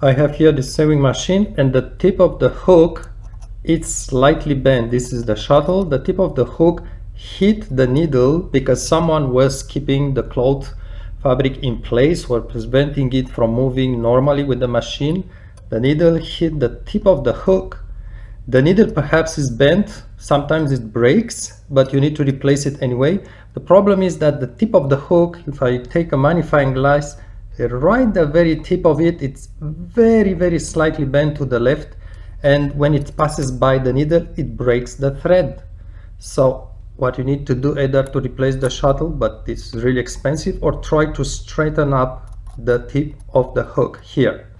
I have here the sewing machine, and the tip of the hook, it's slightly bent. This is the shuttle. The tip of the hook hit the needle because someone was keeping the cloth fabric in place or preventing it from moving normally with the machine. The needle hit the tip of the hook. The needle perhaps is bent, sometimes it breaks, but you need to replace it anyway. The problem is that the tip of the hook, if I take a magnifying glass, right the very tip of it, it's very slightly bent to the left, and when it passes by the needle, it breaks the thread. So what you need to do, either to replace the shuttle, but it's really expensive, or try to straighten up the tip of the hook here.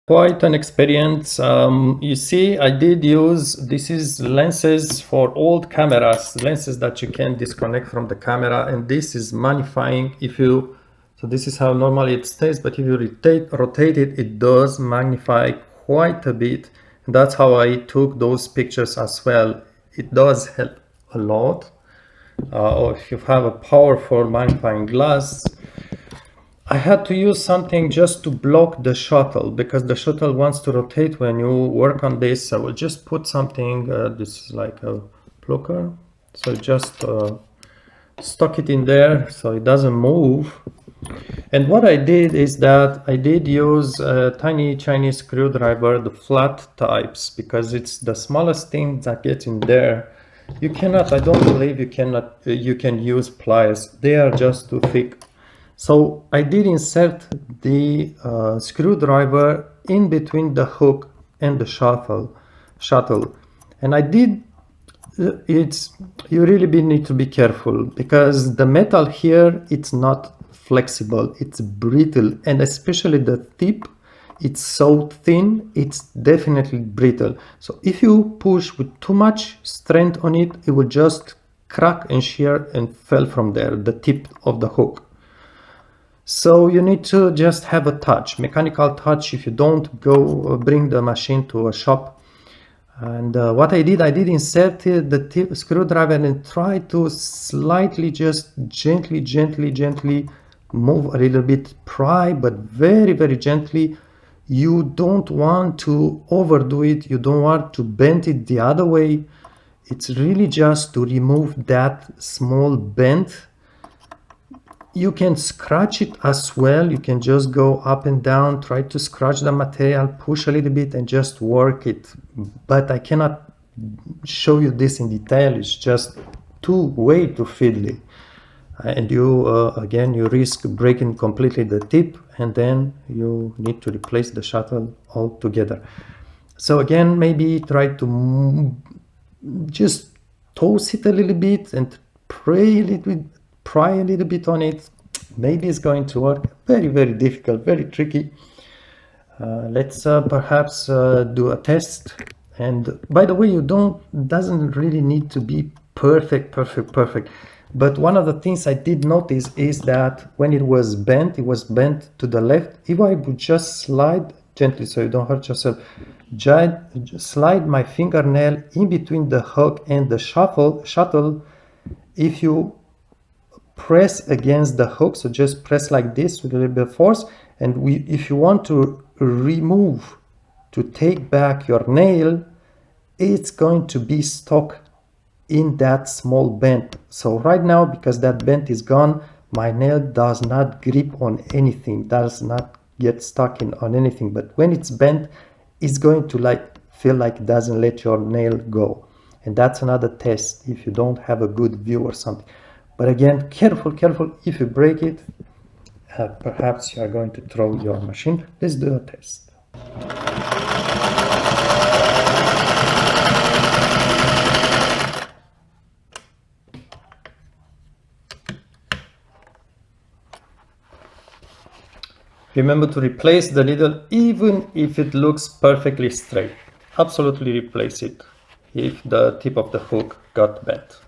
Quite an experience. You see, I did use, this is lenses for old cameras, lenses that you can disconnect from the camera, and this is magnifying. So this is how normally it stays, but if you rotate it, it does magnify quite a bit. And that's how I took those pictures as well. It does help a lot. Or if you have a powerful magnifying glass, I had to use something just to block the shuttle because the shuttle wants to rotate when you work on this. I will just put something, this is like a plucker. So just stuck it in there so it doesn't move. And what I did is that I did use a tiny Chinese screwdriver, the flat types, because it's the smallest thing that gets in there. You cannot, I don't believe you can use pliers. They are just too thick. So I did insert the screwdriver in between the hook and the shuttle. And I did, you really need to be careful because the metal here, it's not flexible, it's brittle, and especially the tip, it's so thin, it's definitely brittle. So if you push with too much strength on it, it will just crack and shear and fall from there, the tip of the hook. So you need to just have a touch, mechanical touch, if you don't go bring the machine to a shop. And what I did insert the tip screwdriver and try to slightly, just gently move a little bit, pry, but very gently. You don't want to overdo it. You don't want to bend it the other way. It's really just to remove that small bend. You can scratch it as well. You can just go up and down, try to scratch the material, push a little bit and just work it. But I cannot show you this in detail. It's just way too fiddly. And you, again, you risk breaking completely the tip, and then you need to replace the shuttle altogether. So again, maybe try to just toss it a little bit and pry a little bit on it. Maybe it's going to work. Very difficult, very tricky. Let's perhaps do a test. And by the way, doesn't really need to be perfect. But one of the things I did notice is that when it was bent to the left. If I would just slide gently so you don't hurt yourself, slide my fingernail in between the hook and the shuttle. If you press against the hook, so just press like this with a little bit of force, and if you want to remove, to take back your nail, it's going to be stuck in that small bend. So right now, because that bend is gone, my nail does not grip on anything, does not get stuck on anything. But when it's bent, it's going to feel like it doesn't let your nail go. And that's another test if you don't have a good view or something. But again, careful. If you break it, perhaps you are going to throw your machine. Let's do a test. Remember to replace the needle even if it looks perfectly straight. Absolutely replace it if the tip of the hook got bent.